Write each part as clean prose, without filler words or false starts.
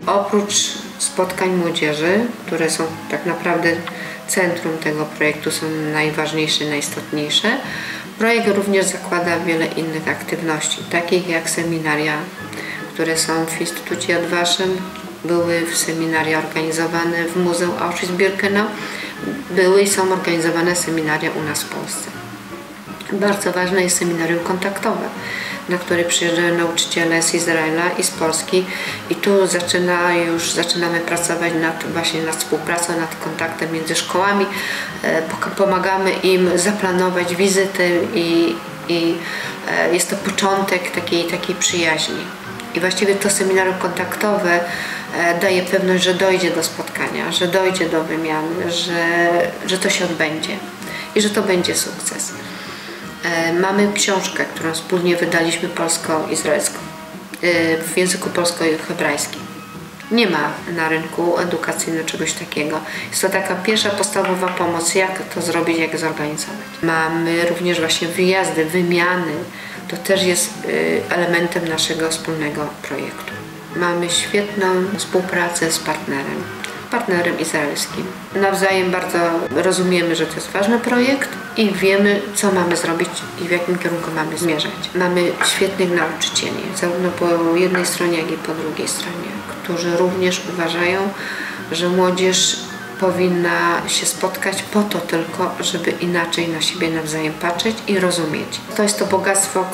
Oprócz spotkań młodzieży, które są tak naprawdę centrum tego projektu, są najważniejsze, najistotniejsze, projekt również zakłada wiele innych aktywności, takich jak seminaria, które są w Instytucie Yad Vashem, były seminaria organizowane w Muzeum Auschwitz-Birkenau, były i są organizowane seminaria u nas w Polsce. Bardzo ważne jest seminarium kontaktowe, na które przyjeżdżają nauczyciele z Izraela i z Polski i tu zaczynamy pracować nad współpracą, nad kontaktem między szkołami. Pomagamy im zaplanować wizyty i jest to początek takiej przyjaźni. I właściwie to seminarium kontaktowe daje pewność, że dojdzie do spotkania, że dojdzie do wymiany, że to się odbędzie i że to będzie sukces. Mamy książkę, którą wspólnie wydaliśmy polsko-izraelską w języku polsko-hebrajskim. Nie ma na rynku edukacyjnym czegoś takiego. Jest to taka pierwsza podstawowa pomoc, jak to zrobić, jak zorganizować. Mamy również właśnie wyjazdy, wymiany. To też jest elementem naszego wspólnego projektu. Mamy świetną współpracę z partnerem izraelskim. Nawzajem bardzo rozumiemy, że to jest ważny projekt i wiemy, co mamy zrobić i w jakim kierunku mamy zmierzać. Mamy świetnych nauczycieli, zarówno po jednej stronie, jak i po drugiej stronie, którzy również uważają, że młodzież powinna się spotkać po to tylko, żeby inaczej na siebie nawzajem patrzeć i rozumieć. To jest to bogactwo,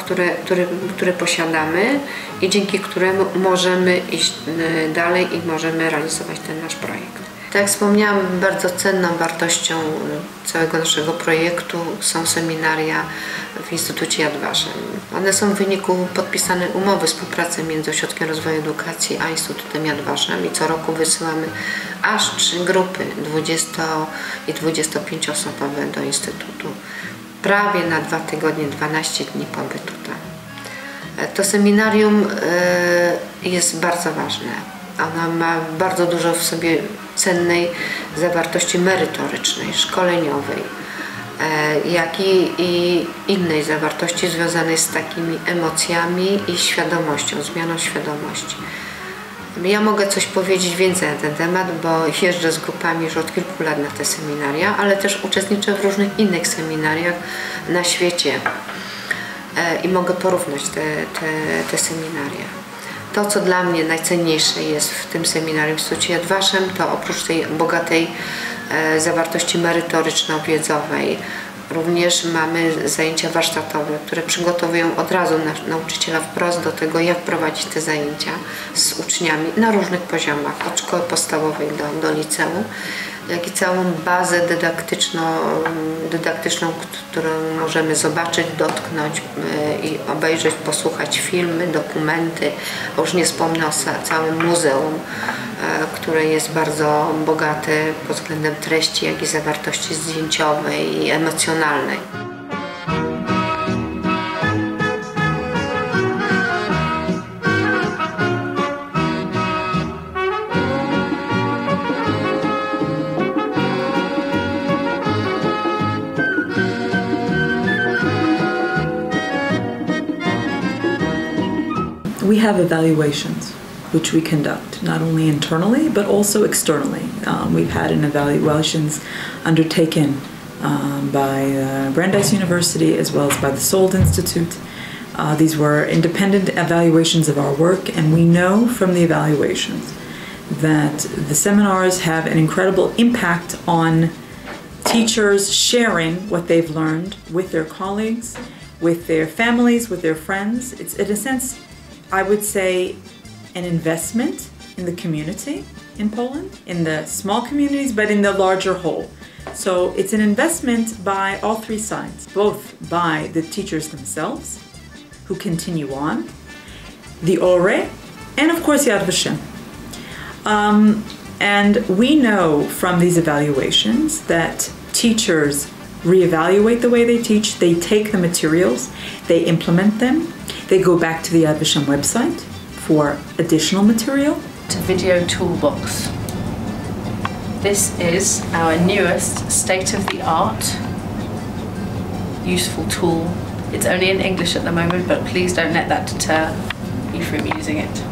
które posiadamy i dzięki któremu możemy iść dalej i możemy realizować ten nasz projekt. Tak jak wspomniałam, bardzo cenną wartością całego naszego projektu są seminaria w Instytucie Yad Vashem. One są w wyniku podpisanej umowy współpracy między Ośrodkiem Rozwoju Edukacji a Instytutem Yad Vashem i co roku wysyłamy aż 3 grupy 20 i 25-osobowe do Instytutu. Prawie na 2 tygodnie, 12 dni pobytu tam. To seminarium jest bardzo ważne. Ono ma bardzo dużo w sobie cennej zawartości merytorycznej, szkoleniowej, jak i innej zawartości związanej z takimi emocjami i świadomością, zmianą świadomości. Ja mogę coś powiedzieć więcej na ten temat, bo jeżdżę z grupami już od kilku lat na te seminaria, ale też uczestniczę w różnych innych seminariach na świecie i mogę porównać te seminaria. To, co dla mnie najcenniejsze jest w tym seminarium w Instytucie Yad Vashem, to oprócz tej bogatej zawartości merytoryczno-wiedzowej, również mamy zajęcia warsztatowe, które przygotowują od razu nauczyciela wprost do tego, jak prowadzić te zajęcia z uczniami na różnych poziomach, od szkoły podstawowej do liceum, jak i całą bazę dydaktyczną, którą możemy zobaczyć, dotknąć i obejrzeć, posłuchać filmy, dokumenty. A już nie wspomnę o całym muzeum, które jest bardzo bogate pod względem treści, jak i zawartości zdjęciowej i emocjonalnej. We have evaluations, which we conduct not only internally but also externally. We've had evaluations undertaken by Brandeis University as well as by the Sold Institute. These were independent evaluations of our work, and we know from the evaluations that the seminars have an incredible impact on teachers sharing what they've learned with their colleagues, with their families, with their friends. It's, in a sense, I would say, an investment in the community in Poland, in the small communities, but in the larger whole. So it's an investment by all 3 sides, both by the teachers themselves, who continue on, the ORE, and of course Yad Vashem. And we know from these evaluations that teachers reevaluate the way they teach, they take the materials, they implement them, they go back to the Yad Vashem website for additional material. Video toolbox. This is our newest state-of-the-art useful tool. It's only in English at the moment, but please don't let that deter you from using it.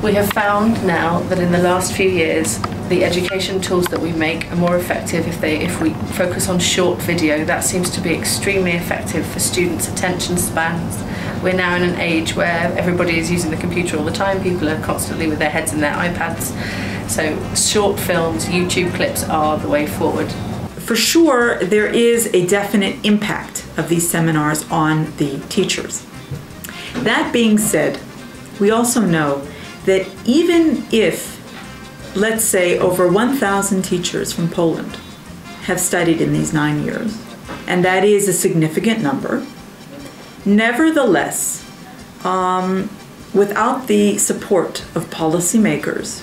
We have found now that in the last few years, the education tools that we make are more effective if we focus on short video. That seems to be extremely effective for students' attention spans. We're now in an age where everybody is using the computer all the time. People are constantly with their heads in their iPads. So short films, YouTube clips are the way forward. For sure, there is a definite impact of these seminars on the teachers. That being said, we also know that even if, let's say, over 1,000 teachers from Poland have studied in these 9 years, and that is a significant number, nevertheless, without the support of policymakers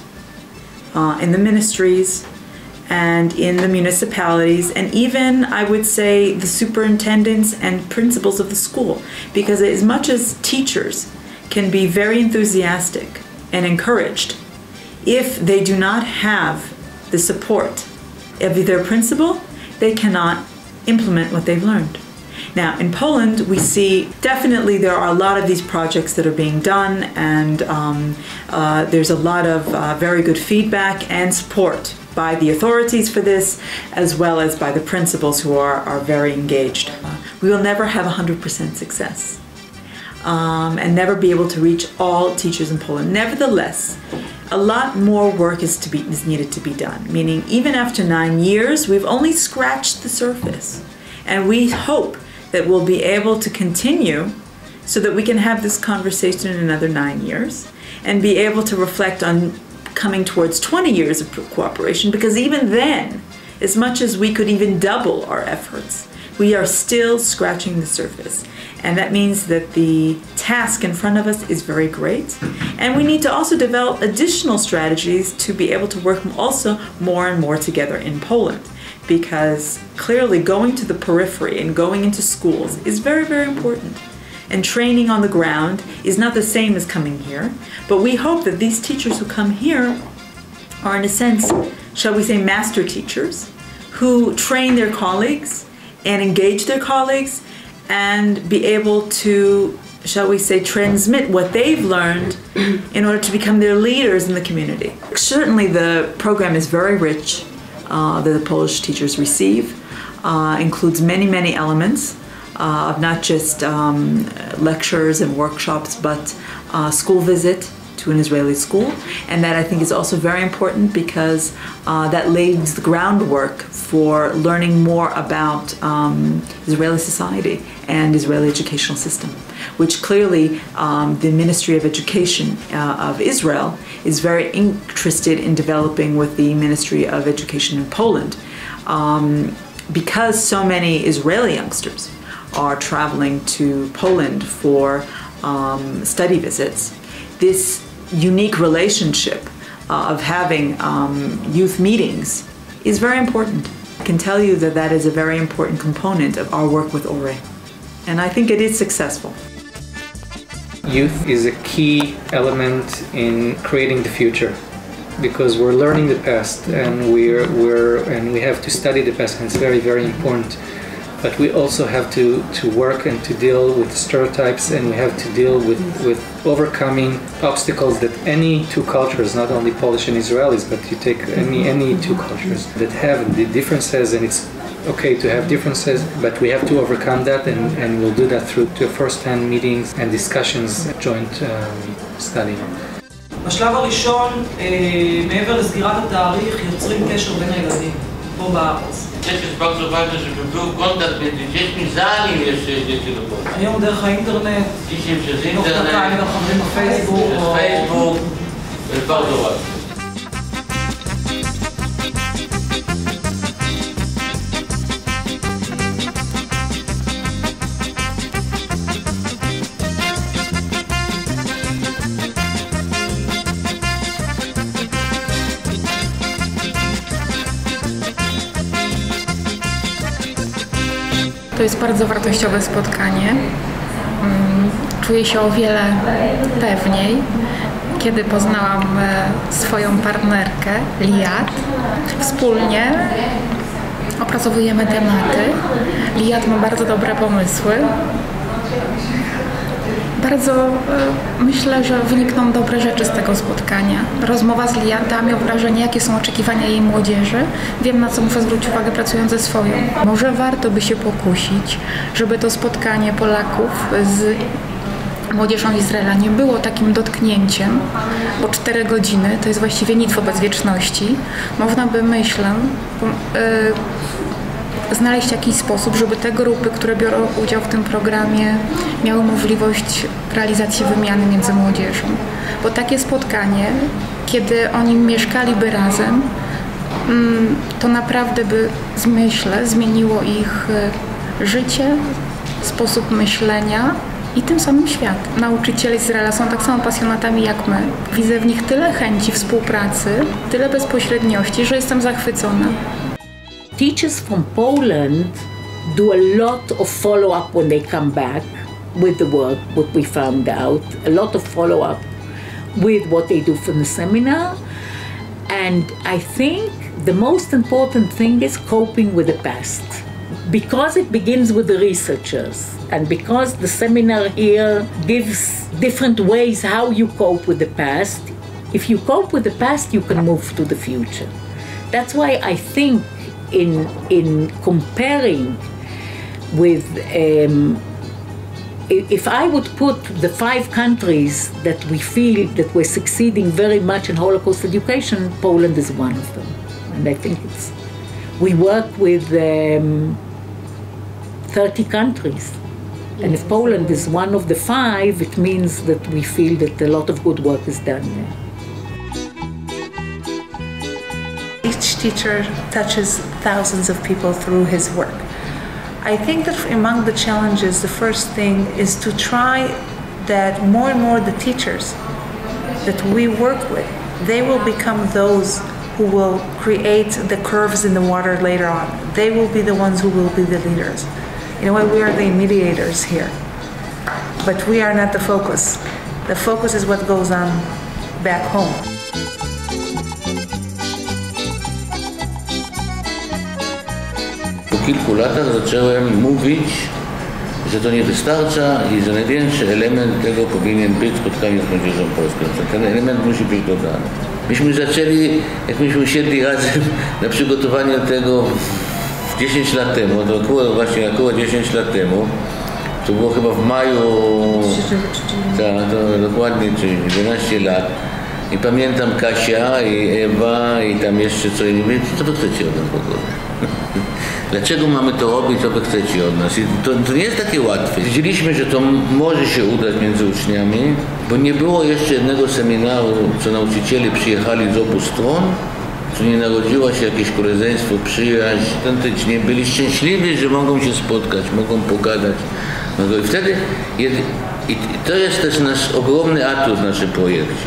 in the ministries and in the municipalities, and even, I would say, the superintendents and principals of the school, because as much as teachers can be very enthusiastic and encouraged, if they do not have the support of their principal, they cannot implement what they've learned. Now, in Poland, we see definitely there are a lot of these projects that are being done, and there's a lot of very good feedback and support by the authorities for this, as well as by the principals who are very engaged. We will never have 100% success and never be able to reach all teachers in Poland. Nevertheless, a lot more work is needed to be done, meaning even after 9 years, we've only scratched the surface. And we hope that we'll be able to continue so that we can have this conversation in another 9 years and be able to reflect on coming towards 20 years of cooperation, because even then, as much as we could even double our efforts, we are still scratching the surface. And that means that the task in front of us is very great. And we need to also develop additional strategies to be able to work also more and more together in Poland. Because clearly going to the periphery and going into schools is very, very important. And training on the ground is not the same as coming here. But we hope that these teachers who come here are, in a sense, shall we say, master teachers who train their colleagues and engage their colleagues and be able to, shall we say, transmit what they've learned in order to become their leaders in the community. Certainly the program is very rich that the Polish teachers receive, includes many, many elements of not just lectures and workshops, but school visit to an Israeli school. And that I think is also very important because that lays the groundwork for learning more about Israeli society and Israeli educational system, which clearly the Ministry of Education of Israel is very interested in developing with the Ministry of Education in Poland. Because so many Israeli youngsters are traveling to Poland for study visits, this unique relationship of having youth meetings is very important. I can tell you that that is a very important component of our work with ORE, and I think it is successful. Youth is a key element in creating the future, because we're learning the past and we have to study the past, and it's very, very important. But we also have to work and to deal with stereotypes, and we have to deal with overcoming obstacles that any two cultures, not only Polish and Israelis, but you take any two cultures that have the differences, and it's okay to have differences, but we have to overcome that, and we'll do that through first-hand meetings and discussions, joint study. בשלב הראשון, מעבר לסגירת התאריך, יוצרים קשר בין הילדים, פה בארץ. Też jest bardzo ważne, żeby był kontakt między dziećmi, zanim jeszcze dzieci do Polski. היום דרך האינטרנט, Dzisiaj przez תוך internet, דקה הם חברים בפייסבוק, przez Facebook, to jest bardzo ważne. To jest bardzo wartościowe spotkanie. Czuję się o wiele pewniej, kiedy poznałam swoją partnerkę, Liat. Wspólnie opracowujemy tematy. Liat ma bardzo dobre pomysły. Bardzo myślę, że wynikną dobre rzeczy z tego spotkania. Rozmowa z Lia da mi wrażenie, jakie są oczekiwania jej młodzieży. Wiem, na co muszę zwrócić uwagę, pracując ze swoją. Może warto by się pokusić, żeby to spotkanie Polaków z młodzieżą Izraela nie było takim dotknięciem, bo 4 godziny to jest właściwie nic wobec wieczności. Można by, myślę, znaleźć jakiś sposób, żeby te grupy, które biorą udział w tym programie, miały możliwość realizacji wymiany między młodzieżą. Bo takie spotkanie, kiedy oni mieszkaliby razem, to naprawdę by, myślę, zmieniło ich życie, sposób myślenia i tym samym świat. Nauczyciele Izraela są tak samo pasjonatami jak my. Widzę w nich tyle chęci współpracy, tyle bezpośredniości, że jestem zachwycona. Teachers from Poland do a lot of follow-up when they come back with the work, what we found out, a lot of follow-up with what they do from the seminar. And I think the most important thing is coping with the past. Because it begins with the researchers and because the seminar here gives different ways how you cope with the past, if you cope with the past, you can move to the future. That's why I think in comparing with, if I would put the 5 countries that we feel that we're succeeding very much in Holocaust education, Poland is one of them. And I think we work with 30 countries. And if Poland is one of the 5, it means that we feel that a lot of good work is done there. Each teacher touches thousands of people through his work. I think that among the challenges, the first thing is to try that more and more the teachers that we work with, they will become those who will create the curves in the water later on. They will be the ones who will be the leaders. In a way, we are the mediators here, but we are not the focus. The focus is what goes on back home. Po kilku latach zacząłem mówić, że to nie wystarcza i że największy element tego powinien być spotkanie z młodzieżą polską. Ten element musi być dodany. Myśmy zaczęli, jak myśmy usiedli razem na przygotowanie tego 10 lat temu, to około 10 lat temu, to było chyba w maju, tak, to dokładnie, czyli 11 lat. I pamiętam Kasia i Ewa i tam jeszcze co innego, co wy chcecie od nas w ogóle? Dlaczego mamy to robić, co wy chcecie od nas? I to nie jest takie łatwe. Wiedzieliśmy, że to może się udać między uczniami, bo nie było jeszcze jednego seminaru, co nauczyciele przyjechali z obu stron, co nie narodziło się jakieś koleżeństwo, przyjaźń, autentycznie byli szczęśliwi, że mogą się spotkać, mogą pogadać. I wtedy, i to jest też nasz ogromny atut w naszym projekcie,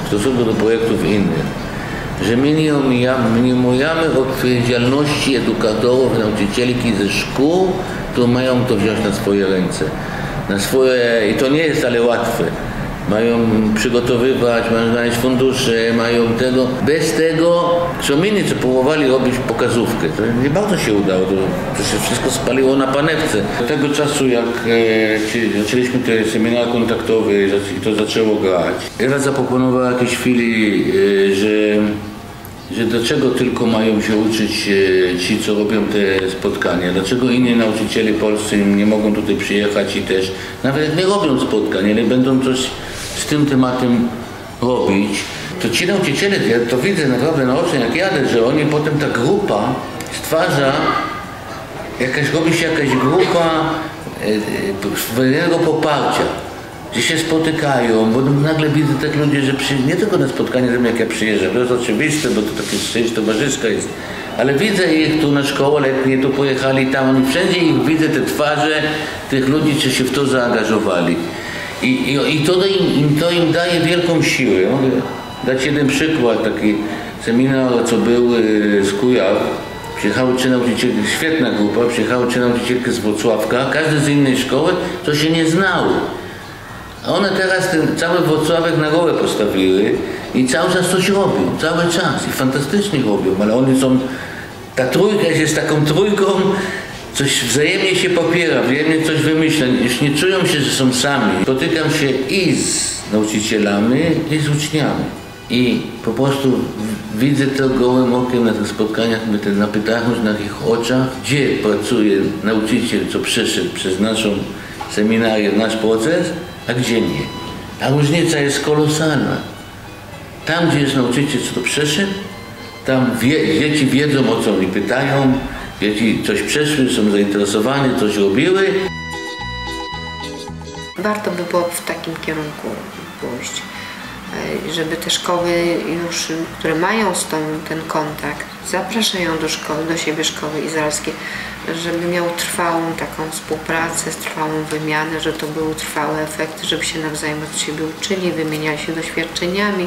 w stosunku do projektów innych, że my nie omijamy odpowiedzialności edukatorów, nauczycieli ze szkół, którzy mają to wziąć na swoje ręce. I to nie jest wcale łatwe. Mają przygotowywać, mają znaleźć fundusze, mają tego. Bez tego, co próbowali robić pokazówkę. To nie bardzo się udało, to się wszystko spaliło na panewce. Do tego czasu, jak zaczęliśmy te seminary kontaktowe i to zaczęło grać, Ewa zaproponowała w jakiejś chwili, że dlaczego tylko mają się uczyć ci, co robią te spotkania, dlaczego inni nauczyciele polscy nie mogą tutaj przyjechać i też, nawet jak nie robią spotkań, ale będą coś z tym tematem robić, to ci nauczyciele, ja to widzę naprawdę naocznie jak jadę, że oni potem ta grupa stwarza, robi się jakaś grupa swojego poparcia, gdzie się spotykają, bo nagle widzę tych ludzi, że nie tylko na spotkanie ze mną jak ja przyjeżdżam, to jest oczywiste, bo to takie część towarzyska jest, ale widzę ich tu na szkołę letnie, tu pojechali tam, wszędzie ich widzę, te twarze tych ludzi, co się w to zaangażowali. I to im daje wielką siłę. Mogę dać jeden przykład, taki seminar, co był z Kujaw. Przyjechały 3 nauczycielki, świetna grupa, przyjechały 3 nauczycielki z Włocławka, każdy z innej szkoły, co się nie znały. A one teraz ten cały Włocławek na głowę postawiły i cały czas coś robią, cały czas i fantastycznie robią, ale oni są, ta trójka jest taką trójką coś wzajemnie się popiera, wzajemnie coś wymyśla, już nie czują się, że są sami. Spotykam się i z nauczycielami, i z uczniami. I po prostu widzę to gołym okiem na tych spotkaniach, na pytaniach, na ich oczach, gdzie pracuje nauczyciel, co przeszedł przez naszą seminarię, nasz proces, a gdzie nie. A różnica jest kolosalna. Tam, gdzie jest nauczyciel, co to przeszedł, tam dzieci wiedzą, o co oni pytają, dzieci coś przeszły, są zainteresowane, coś robiły. Warto by było w takim kierunku pójść, żeby te szkoły już, które mają ten kontakt, zapraszają do szkoły, do siebie szkoły izraelskie, żeby miały trwałą taką współpracę, trwałą wymianę, że to były trwałe efekty, żeby się nawzajem od siebie uczyli, wymieniali się doświadczeniami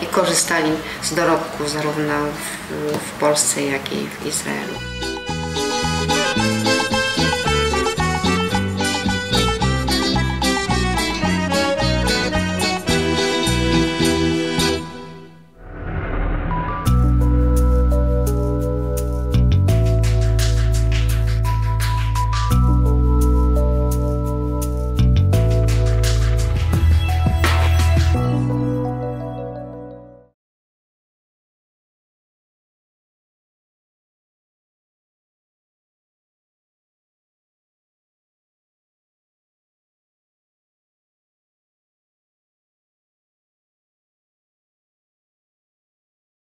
i korzystali z dorobku zarówno w Polsce, jak i w Izraelu.